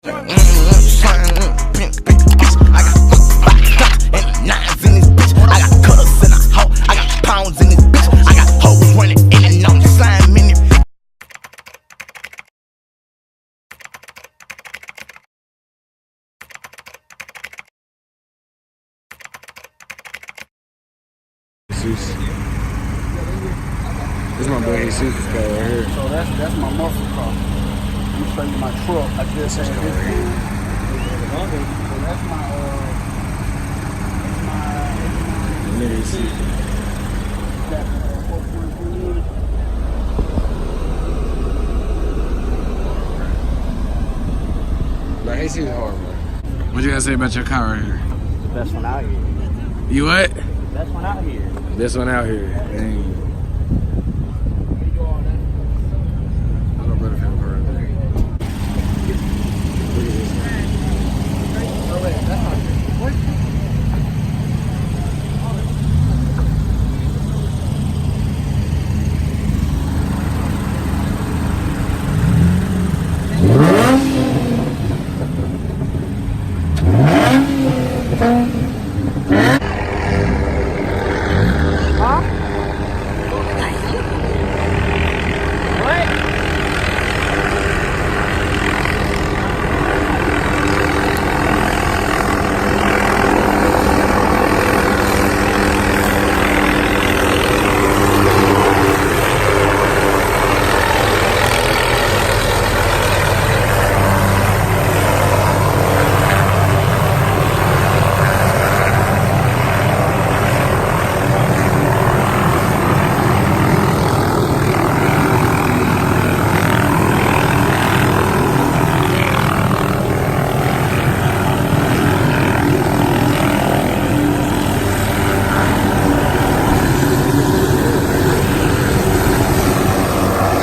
This is my boy Jesus' car right here. So that's my muscle car. Let me show you my truck. I just said this. So that's my Nigga, see. Like, Jesus is hard, man. What you gotta say about your car right here? Best one out here. You what? Best one out here. This one out here. Dang.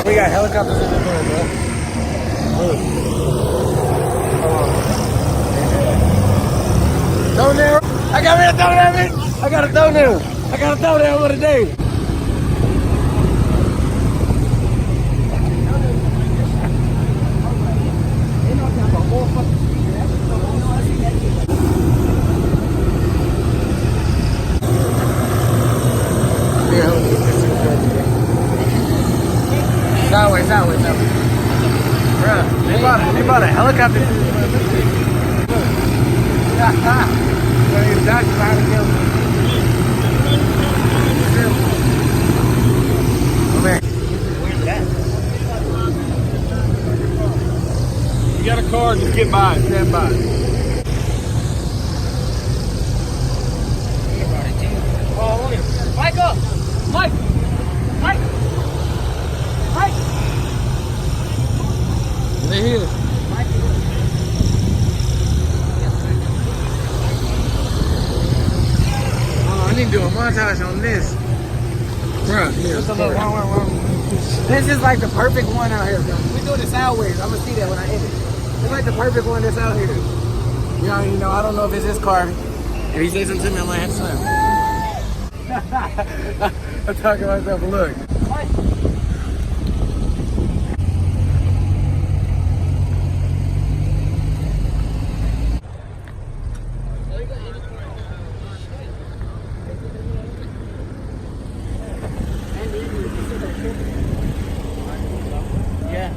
We got helicopters in the door, bro. Look. Thumbnail. I got me a thumbnail, bitch. I got a thumbnail. I got a thumbnail for the day. Sideways. Bruh, they bought a helicopter. You got a car, just get by, stand by. Mike up! Mike! They here. Oh, I need to do a montage on this. Bruh, This is like the perfect one out here, bro. We doing it sideways. I'm gonna see that when I edit. It's like the perfect one that's out here. You know, I don't know if it's his car. If he says something to me, I might have to slam. I'm talking to myself, look. Yeah.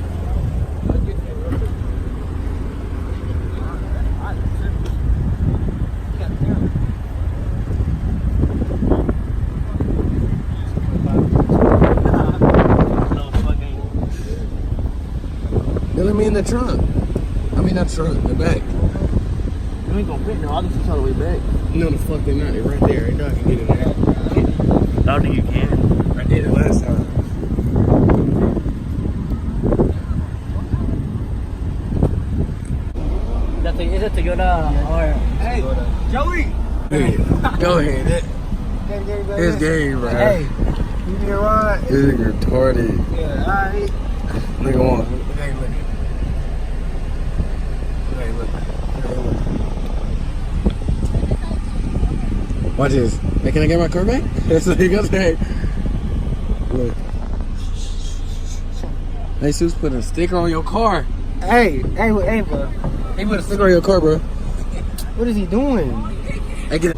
They let me in the trunk. I mean, not trunk, the back. You ain't gonna fit no, I'll get you all the way back. No, the fuck they're not. They're right there. You know I can get in there. I don't think you can. I did it last time. Is it to go down or? Hey, Joey! Hey, go ahead. It's game, bro. Hey, you need a ride? This is retarded. Yeah, alright. Nigga want. Hey, look. Hey, look. Watch this. Hey, can I get my car back? That's what he goes, hey. Look. Hey, Sus, put a sticker on your car. Hey, bro. He put a sticker on your car, bro. What is he doing? Hey, get it.